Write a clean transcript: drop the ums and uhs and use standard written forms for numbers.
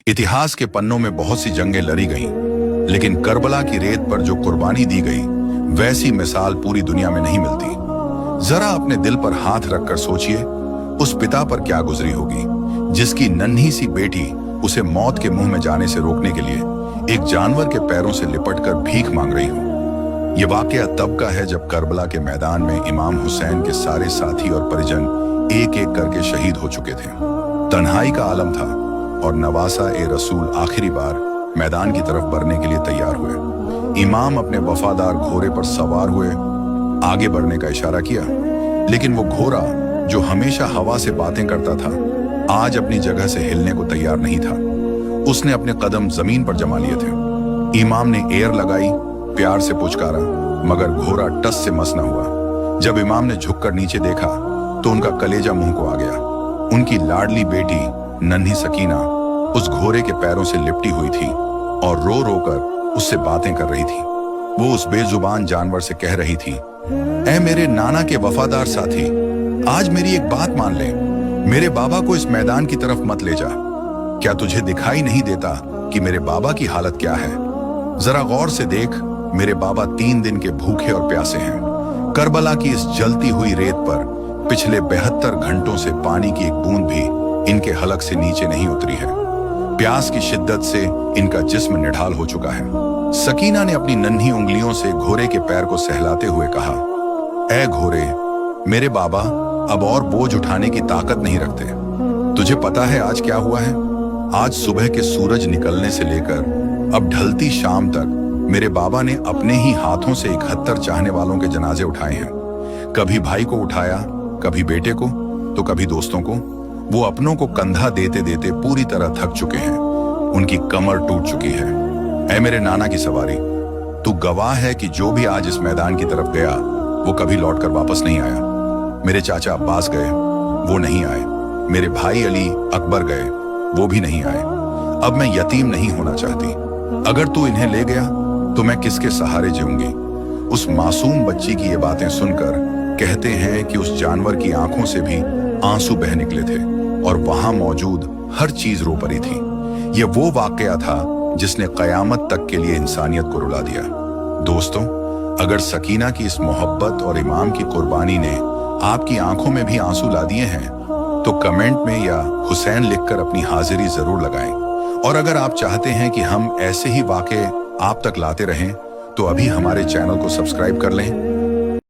इतिहास के पन्नों में बहुत सी जंगें लड़ी गईं, लेकिन करबला की रेत पर जो कुर्बानी दी गई वैसी मिसाल पूरी दुनिया में नहीं मिलती। जरा अपने दिल पर हाथ रखकर सोचिए, उस पिता पर क्या गुजरी होगी जिसकी नन्ही सी बेटी उसे मौत के मुंह में जाने से रोकने के लिए एक जानवर के पैरों से लिपटकर भीख मांग रही हो। यह वाकया तब का है जब करबला के मैदान में इमाम हुसैन के सारे साथी और परिजन एक एक करके शहीद हो चुके थे। तन्हाई का आलम था और नवासा ए रसूल आखिरी बार मैदान की तरफ बढ़ने के लिए तैयार हुए। इमाम अपने वफादार घोड़े पर सवार हुए, आगे बढ़ने का इशारा किया, लेकिन वो घोड़ा जो हमेशा हवा से बातें करता था आज अपनी जगह से हिलने को तैयार नहीं था। उसने अपने कदम जमीन पर जमा लिए थे। इमाम ने एयर लगाई, प्यार से पुचकारा, मगर घोड़ा टस से मस न हुआ। जब इमाम ने झुककर नीचे देखा तो उनका कलेजा मुंह को आ गया। उनकी लाडली बेटी नन्ही सकीना उस घोड़े के पैरों से लिपटी हुई थी और रो रो कर उससे बातें कर रही थी। वो उस बेजुबान जानवर से कह रही थी, ऐ मेरे नाना के वफादार साथी, आज मेरी एक बात मान ले, मेरे बाबा को इस मैदान की तरफ मत ले जा। क्या तुझे दिखाई नहीं देता कि मेरे बाबा की हालत क्या है? जरा गौर से देख, मेरे बाबा 3 दिन के भूखे और प्यासे हैं। करबला की इस जलती हुई रेत पर पिछले 72 घंटों से पानी की एक बूंद भी इनके हलक से नीचे नहीं उतरी है। प्यास की शिद्दत से इनका जिस्म निढाल हो चुका है। सकीना ने अपनी नन्ही उंगलियों से घोड़े के पैर को सहलाते हुए कहा, ऐ घोड़े, मेरे बाबा अब और बोझ उठाने की ताकत नहीं रखते। तुझे पता है आज क्या हुआ है? आज सुबह के सूरज निकलने से लेकर अब ढलती शाम तक मेरे बाबा ने अपने ही हाथों से 71 चाहने वालों के जनाजे उठाए हैं। कभी भाई को उठाया, कभी बेटे को, तो कभी दोस्तों को। वो अपनों को कंधा देते देते पूरी तरह थक चुके हैं। उनकी कमर टूट चुकी है। ऐ मेरे नाना की सवारी, तू गवाह है कि जो भी आज इस मैदान की तरफ गया वो कभी लौटकर वापस नहीं आया। मेरे चाचा अब्बास गए, वो नहीं आए। मेरे भाई अली अकबर गए, वो भी नहीं आए। अब मैं यतीम नहीं होना चाहती। अगर तू इन्हें ले गया तो मैं किसके सहारे जीऊंगी? उस मासूम बच्ची की ये बातें सुनकर कहते हैं कि उस जानवर की आंखों से भी आंसू बह निकले थे और वहां मौजूद हर चीज रो पड़ी थी। यह वो वाकया था जिसने कयामत तक के लिए इंसानियत को रुला दिया। दोस्तों, अगर सकीना की इस मोहब्बत और इमाम की कुर्बानी ने आपकी आंखों में भी आंसू ला दिए हैं तो कमेंट में या हुसैन लिखकर अपनी हाजिरी जरूर लगाएं। और अगर आप चाहते हैं कि हम ऐसे ही वाकये आप तक लाते रहें तो अभी हमारे चैनल को सब्सक्राइब कर लें